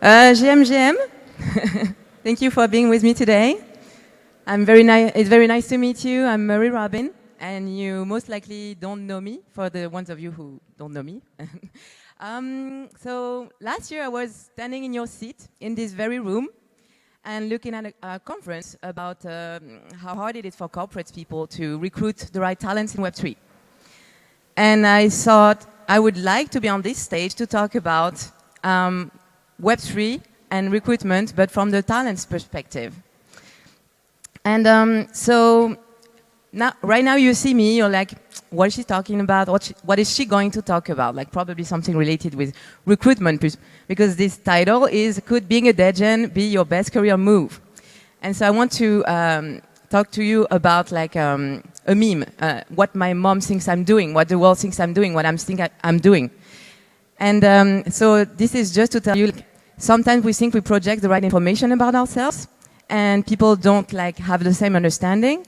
GM. Thank you for being with me today. It's very nice to meet you. I'm Mary Robin, and you most likely don't know me, for the ones of you who don't know me. So last year I was standing in your seat in this very room and looking at a conference about how hard it is for corporate people to recruit the right talents in Web3. And I thought I would like to be on this stage to talk about Web3 and recruitment, but from the talent's perspective. And so right now you see me, you're like, what is she talking about? What is she going to talk about? Like probably something related with recruitment, because this title is, could being a degen be your best career move? And so I want to talk to you about like a meme, what my mom thinks I'm doing, what the world thinks I'm doing, what I'm doing. And so this is just to tell you, sometimes we think we project the right information about ourselves, and people don't like have the same understanding.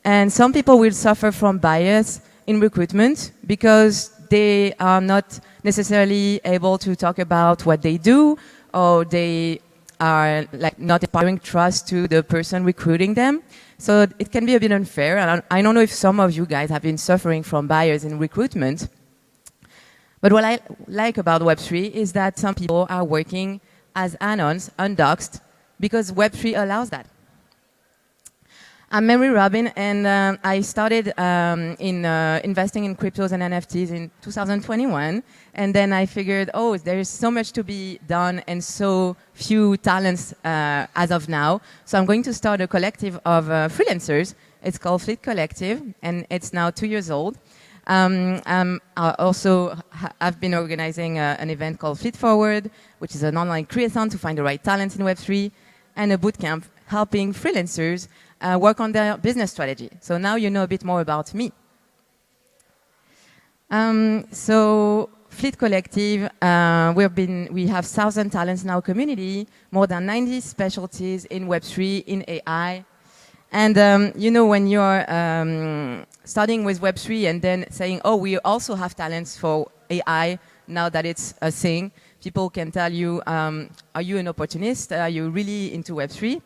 And some people will suffer from bias in recruitment because they are not necessarily able to talk about what they do, or they are like not inspiring trust to the person recruiting them. So it can be a bit unfair. And I don't know if some of you guys have been suffering from bias in recruitment. But what I like about Web3 is that some people are working as anons, undoxed, because Web3 allows that. I'm Mary Robin, and I started investing in cryptos and NFTs in 2021. And then I figured, oh, there is so much to be done and so few talents as of now. So I'm going to start a collective of freelancers. It's called Fleet Collective, and it's now 2 years old. I've been organizing an event called Fleet Forward, which is an online creathon to find the right talents in Web3, and a bootcamp helping freelancers work on their business strategy. So now you know a bit more about me. So Fleet Collective, we have 1,000 talents in our community, more than 90 specialties in Web3, in AI. And you know, when you're starting with Web3 and then saying, oh, we also have talents for AI, now that it's a thing, people can tell you, are you an opportunist? Are you really into Web3?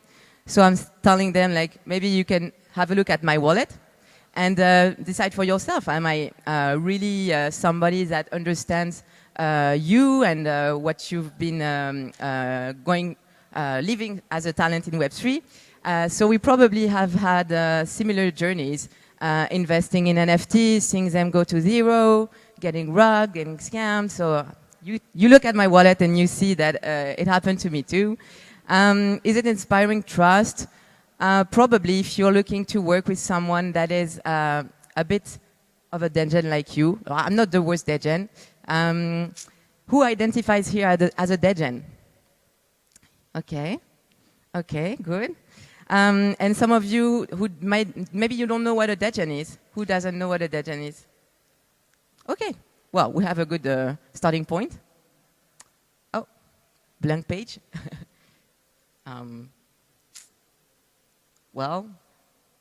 So I'm telling them, like, maybe you can have a look at my wallet and decide for yourself. Am I really somebody that understands you and what you've been living as a talent in Web3? So we probably have had similar journeys, investing in NFTs, seeing them go to zero, getting rugged, getting scammed. So you look at my wallet and you see that it happened to me too. Is it inspiring trust? Probably if you're looking to work with someone that is a bit of a degen like you. I'm not the worst degen. Who identifies here as a degen? Okay, good. And some of you who maybe you don't know what a degen is. Who doesn't know what a degen is? Okay, well, we have a good starting point. Oh, blank page. Well,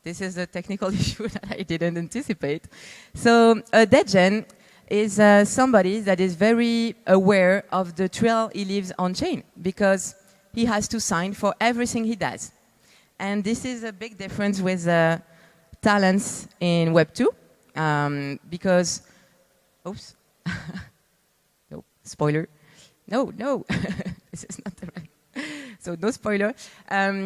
this is a technical issue that I didn't anticipate. So a degen is somebody that is very aware of the trail he leaves on chain, because he has to sign for everything he does. And this is a big difference with talents in Web 2, because, oops, no, spoiler. No, this is not the right. So no spoiler.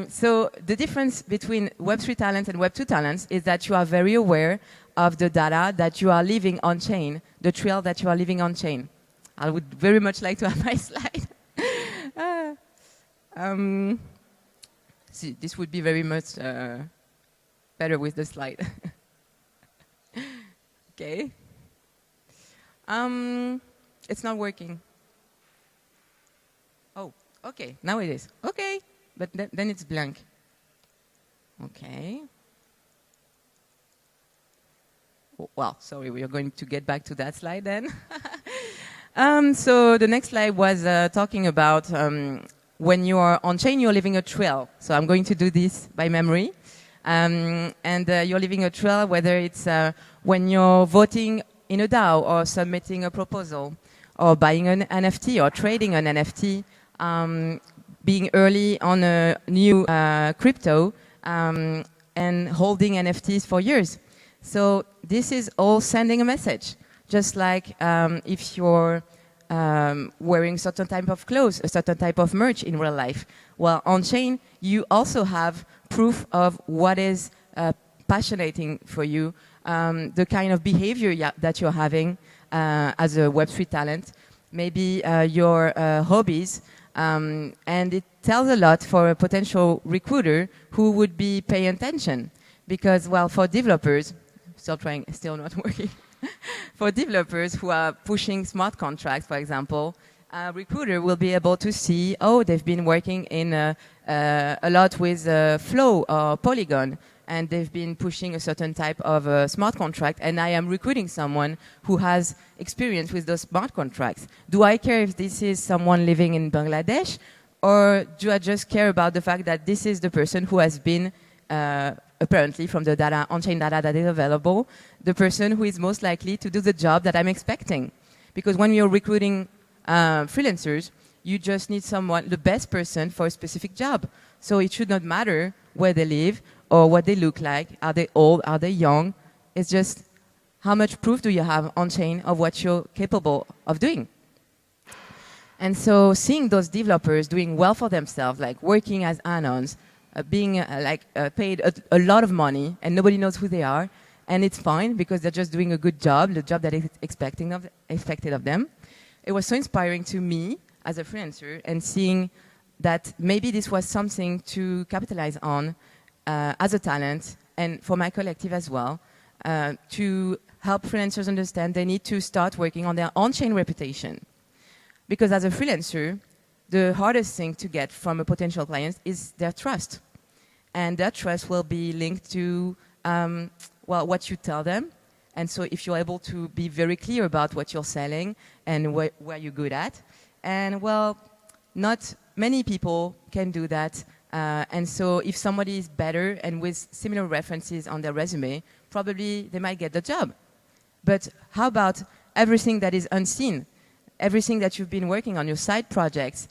So the difference between Web3 talents and Web2 talents is that you are very aware of the data that you are leaving on chain, the trail that you are leaving on chain. I would very much like to have my slide. See, this would be very much better with the slide. Okay. It's not working. Oh. Okay, now it is. Okay, but then it's blank. Okay. Well, sorry, we are going to get back to that slide then. So the next slide was talking about when you are on chain, you're leaving a trail. So I'm going to do this by memory. And you're leaving a trail, whether it's when you're voting in a DAO or submitting a proposal or buying an NFT or trading an NFT, being early on a new crypto, and holding NFTs for years. So this is all sending a message. Just like if you're wearing certain type of clothes, a certain type of merch in real life. Well, on-chain, you also have proof of what is passionating for you, the kind of behavior that you're having as a Web3 talent, maybe your hobbies, and it tells a lot for a potential recruiter who would be paying attention. Because, well, for developers, still not working. For developers who are pushing smart contracts, for example, a recruiter will be able to see, oh, they've been working in a lot with Flow or Polygon, and they've been pushing a certain type of smart contract, and I am recruiting someone who has experience with those smart contracts. Do I care if this is someone living in Bangladesh, or do I just care about the fact that this is the person who has been apparently from the data, on-chain data that is available, the person who is most likely to do the job that I'm expecting. Because when you're recruiting freelancers, you just need someone, the best person for a specific job. So it should not matter where they live or what they look like. Are they old? Are they young? It's just how much proof do you have on-chain of what you're capable of doing. And so seeing those developers doing well for themselves, like working as anons, being paid a lot of money, and nobody knows who they are, and it's fine because they're just doing a good job, the job that is expected of them. It was so inspiring to me as a freelancer, and seeing that maybe this was something to capitalize on as a talent, and for my collective as well, to help freelancers understand they need to start working on their on-chain reputation. Because as a freelancer, the hardest thing to get from a potential client is their trust. And that trust will be linked to what you tell them. And so if you're able to be very clear about what you're selling and where you're good at. And well, not many people can do that. And so if somebody is better and with similar references on their resume, probably they might get the job. But how about everything that is unseen? Everything that you've been working on, your side projects,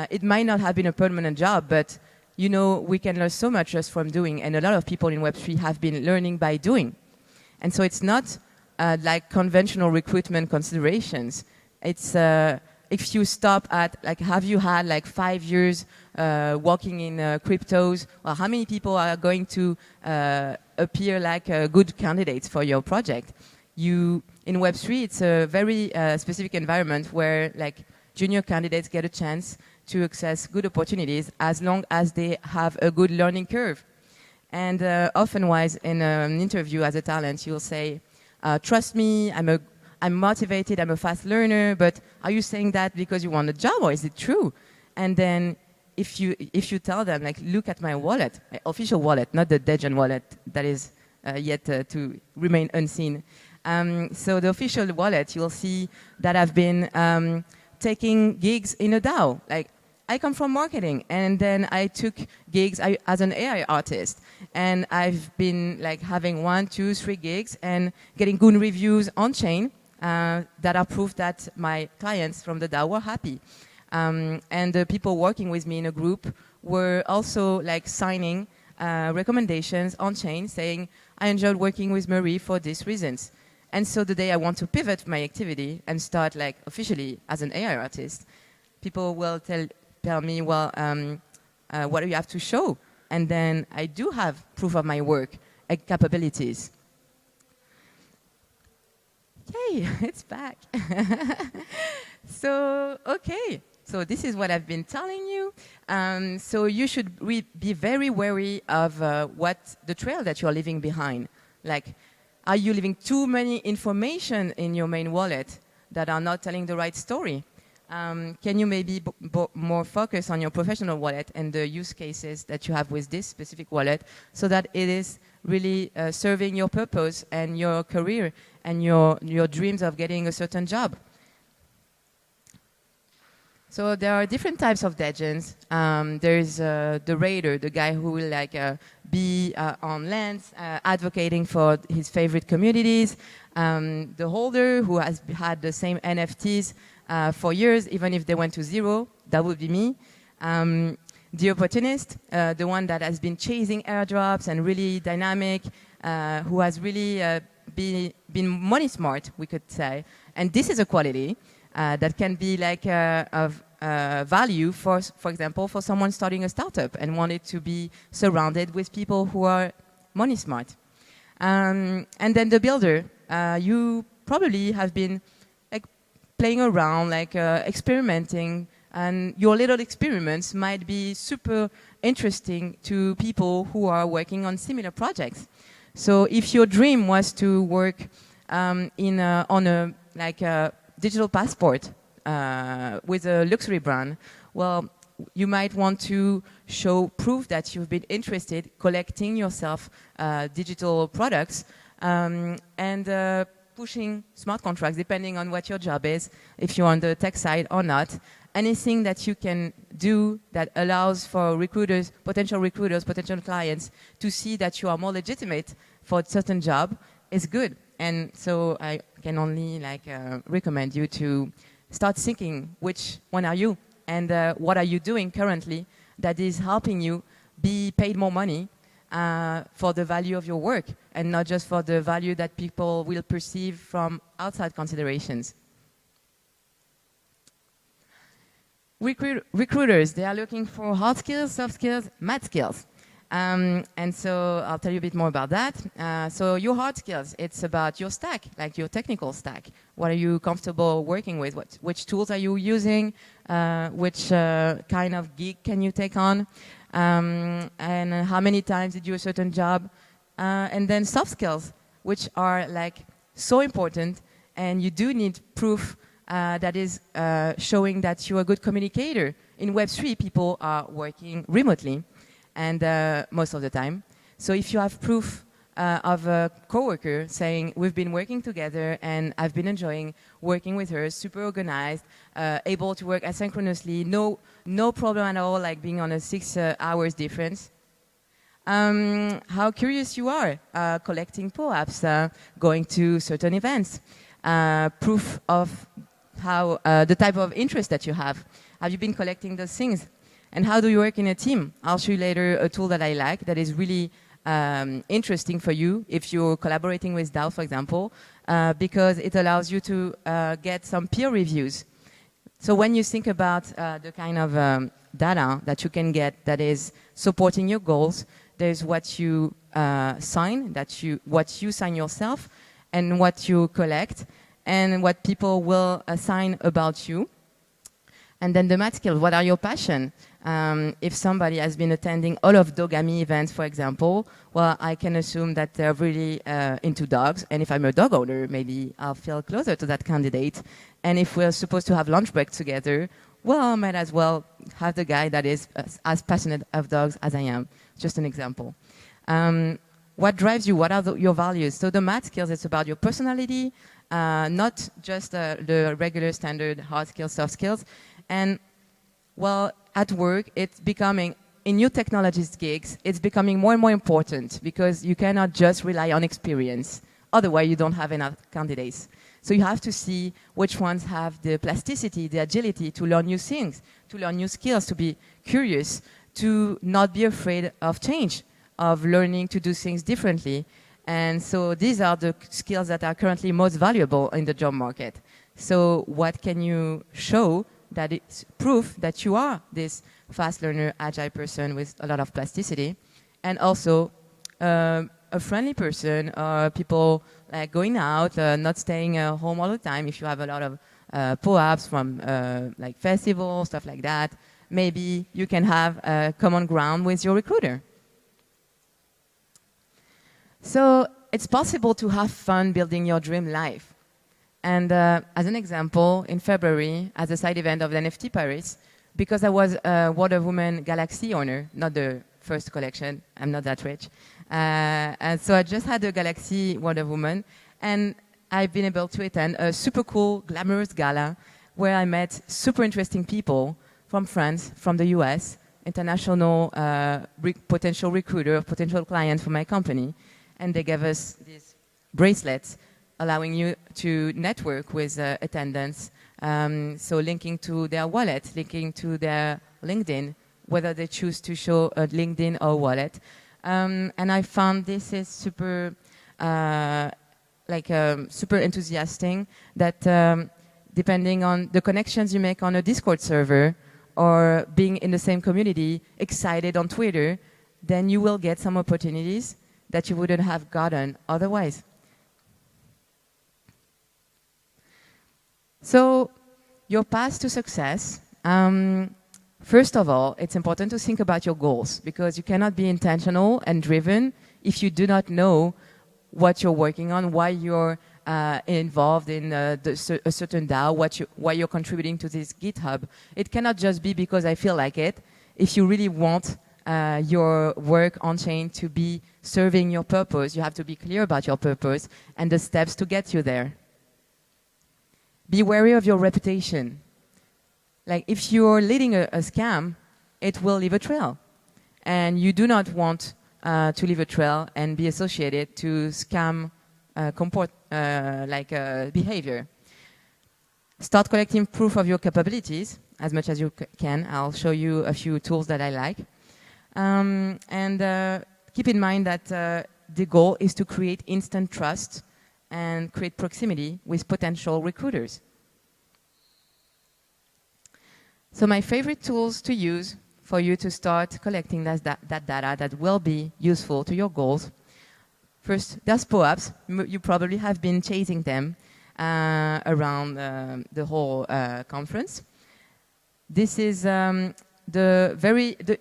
it might not have been a permanent job, but you know, we can learn so much just from doing, and a lot of people in Web3 have been learning by doing. And so it's not like conventional recruitment considerations. It's if you stop at, like, have you had like 5 years working in cryptos, well, how many people are going to appear like good candidates for your project? In Web3, it's a very specific environment where like junior candidates get a chance to access good opportunities as long as they have a good learning curve. And often-wise, in an interview as a talent, you'll say, trust me, I'm motivated, I'm a fast learner, but are you saying that because you want a job, or is it true? And then if you tell them, like, look at my wallet, my official wallet, not the degen wallet that is yet to remain unseen. So the official wallet, you'll see that I've been taking gigs in a DAO. Like, I come from marketing, and then I took gigs as an AI artist, and I've been like having 1, 2, 3 gigs and getting good reviews on chain that are proof that my clients from the DAO were happy. And the people working with me in a group were also like signing recommendations on chain saying, I enjoyed working with Marie for these reasons. And so the day I want to pivot my activity and start like officially as an AI artist, people will tell me, well, what do you have to show? And then I do have proof of my work and capabilities. Yay, it's back. So, okay. So this is what I've been telling you. So you should be very wary of what the trail that you're leaving behind. Like, are you leaving too many information in your main wallet that are not telling the right story? Can you maybe more focus on your professional wallet and the use cases that you have with this specific wallet so that it is really serving your purpose and your career and your dreams of getting a certain job? So there are different types of degens. There's the raider, the guy who will like be on lands, advocating for his favorite communities. The holder who has had the same NFTs for years, even if they went to zero. That would be me. The opportunist, the one that has been chasing airdrops and really dynamic, who has really been money smart, we could say. And this is a quality that can be like of value for example, for someone starting a startup and wanted to be surrounded with people who are money smart. And then the builder, you probably have been like playing around, like experimenting, and your little experiments might be super interesting to people who are working on similar projects. So if your dream was to work on a digital passport with a luxury brand, well, you might want to show proof that you've been interested collecting yourself digital products and pushing smart contracts, depending on what your job is, if you're on the tech side or not. Anything that you can do that allows for recruiters, potential clients, to see that you are more legitimate for a certain job is good. And so I can only recommend you to start thinking which one are you and what are you doing currently that is helping you be paid more money for the value of your work and not just for the value that people will perceive from outside considerations. Recruiters, they are looking for hard skills, soft skills, math skills. And so I'll tell you a bit more about that. So your hard skills, it's about your stack, like your technical stack. What are you comfortable working with? Which tools are you using? Which kind of gig can you take on? And how many times did you do a certain job? And then soft skills, which are like so important, and you do need proof that is showing that you're a good communicator. In Web3, people are working remotely, and most of the time. So if you have proof of a coworker saying, we've been working together and I've been enjoying working with her, super organized, able to work asynchronously, no problem at all, like being on a 6 hours difference. How curious you are, collecting POAPs, going to certain events, proof of how the type of interest that you have. Have you been collecting those things? And how do you work in a team? I'll show you later a tool that I like that is really interesting for you if you're collaborating with DAO, for example, because it allows you to get some peer reviews. So when you think about the kind of data that you can get that is supporting your goals, there's what you sign, what you sign yourself, and what you collect, and what people will assign about you. And then the math skills, what are your passion? If somebody has been attending all of Dogami events, for example, well, I can assume that they're really into dogs. And if I'm a dog owner, maybe I'll feel closer to that candidate. And if we're supposed to have lunch break together, well, I might as well have the guy that is as passionate of dogs as I am. Just an example. What drives you? What are your values? So the math skills, it's about your personality, not just the regular standard hard skills, soft skills. And, well, at work, it's becoming, in new technologies gigs, it's becoming more and more important because you cannot just rely on experience. Otherwise, you don't have enough candidates. So you have to see which ones have the plasticity, the agility to learn new things, to learn new skills, to be curious, to not be afraid of change, of learning to do things differently. And so these are the skills that are currently most valuable in the job market. So what can you show that it's proof that you are this fast learner, agile person with a lot of plasticity, and also a friendly person, people like going out, not staying home all the time. If you have a lot of POAPs from like festivals, stuff like that, maybe you can have a common ground with your recruiter. So it's possible to have fun building your dream life. And as an example, in February, as a side event of the NFT Paris, because I was a Wonder Woman Galaxy owner, not the first collection, I'm not that rich. And so I just had a Galaxy Wonder Woman, and I've been able to attend a super cool, glamorous gala where I met super interesting people from France, from the US, international potential recruiter, potential clients for my company. And they gave us these bracelets allowing you to network with attendants So linking to their wallet, linking to their LinkedIn, whether they choose to show a LinkedIn or wallet. And I found this is super, super enthusiastic that depending on the connections you make on a Discord server or being in the same community, excited on Twitter, then you will get some opportunities that you wouldn't have gotten otherwise. So your path to success, first of all, it's important to think about your goals because you cannot be intentional and driven if you do not know what you're working on, why you're involved in a certain DAO, why you're contributing to this GitHub. It cannot just be because I feel like it. If you really want your work on-chain to be serving your purpose, you have to be clear about your purpose and the steps to get you there. Be wary of your reputation. Like if you're leading a scam, it will leave a trail. And you do not want to leave a trail and be associated to scam behavior. Start collecting proof of your capabilities as much as you can. I'll show you a few tools that I like. Keep in mind that the goal is to create instant trust and create proximity with potential recruiters. So my favorite tools to use for you to start collecting that data that will be useful to your goals. First, there's POAPs. You probably have been chasing them around the whole conference. This is the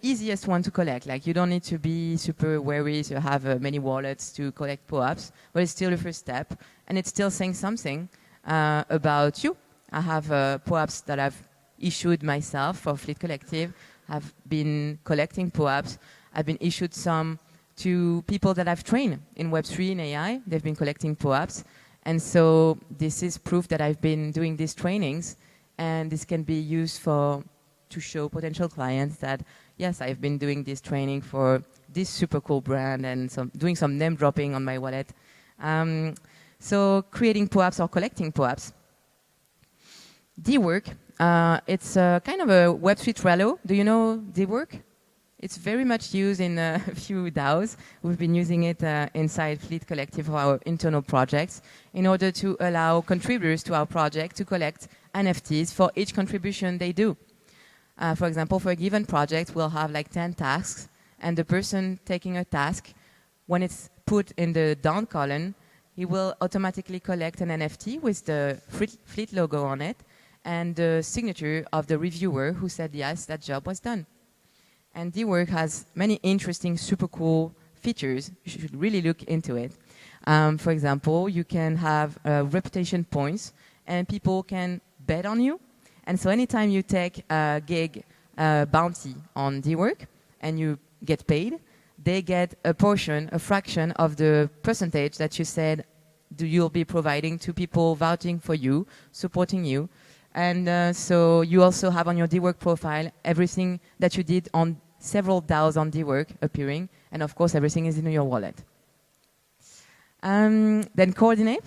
easiest one to collect. Like you don't need to be super wary to have many wallets to collect POAPs, but it's still the first step, and it's still saying something about you. I have POAPs that I've issued myself for Fleet Collective. I've been collecting POAPs. I've been issued some to people that I've trained in Web3 and AI. They've been collecting POAPs, and so this is proof that I've been doing these trainings, and this can be used to show potential clients that, yes, I've been doing this training for this super cool brand and doing some name dropping on my wallet. So creating POAPs or collecting POAPs. dWork, it's kind of a Web3 Trello. Do you know dWork? It's very much used in a few DAOs. We've been using it inside Fleet Collective for our internal projects in order to allow contributors to our project to collect NFTs for each contribution they do. For example, for a given project, we'll have like 10 tasks, and the person taking a task, when it's put in the down column, he will automatically collect an NFT with the Fleet logo on it and the signature of the reviewer who said, yes, that job was done. And dWork has many interesting, super cool features. You should really look into it. For example, you can have reputation points, and people can bet on you. And so anytime you take a gig bounty on dWork and you get paid, they get a portion, a fraction of the percentage that you said you'll be providing to people vouching for you, supporting you. And so you also have on your dWork profile everything that you did on several DAOs on dWork appearing. And of course, everything is in your wallet. Then Coordinate,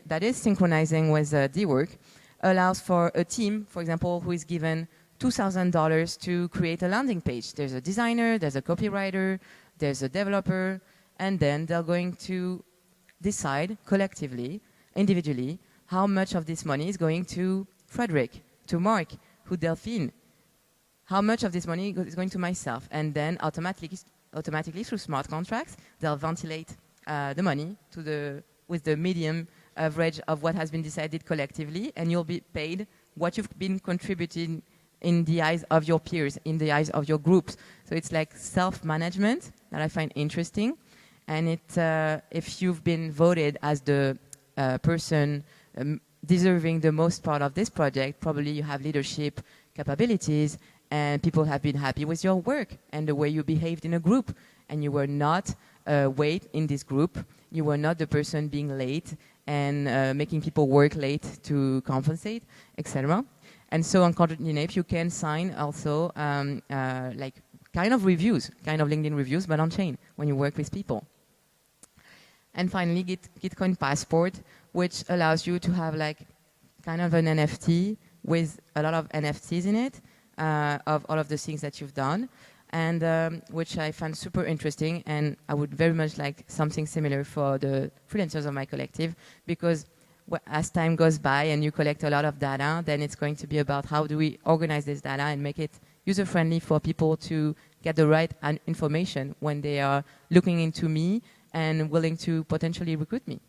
that is synchronizing with dWork, allows for a team, for example, who is given $2,000 to create a landing page. There's a designer, there's a copywriter, there's a developer, and then they're going to decide collectively, individually, how much of this money is going to Frederick, to Mark, to Delphine, how much of this money is going to myself, and then automatically through smart contracts, they'll ventilate the money with the medium average of what has been decided collectively, and you'll be paid what you've been contributing in the eyes of your peers, in the eyes of your groups. So it's like self-management that I find interesting. And if you've been voted as the person deserving the most part of this project, probably you have leadership capabilities, and people have been happy with your work and the way you behaved in a group. And you were not weight in this group. You were not the person being late and making people work late to compensate, etc. And so on Coordinate, you can sign also like kind of reviews, kind of LinkedIn reviews, but on chain when you work with people. And finally, Gitcoin Passport, which allows you to have like kind of an NFT with a lot of NFTs in it, of all of the things that you've done, and which I found super interesting, and I would very much like something similar for the freelancers of my collective, because as time goes by and you collect a lot of data, then it's going to be about how do we organize this data and make it user-friendly for people to get the right information when they are looking into me and willing to potentially recruit me.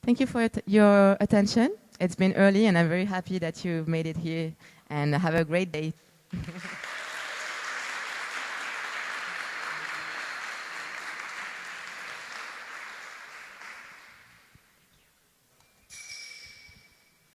Thank you for your attention. It's been early and I'm very happy that you've made it here, and have a great day.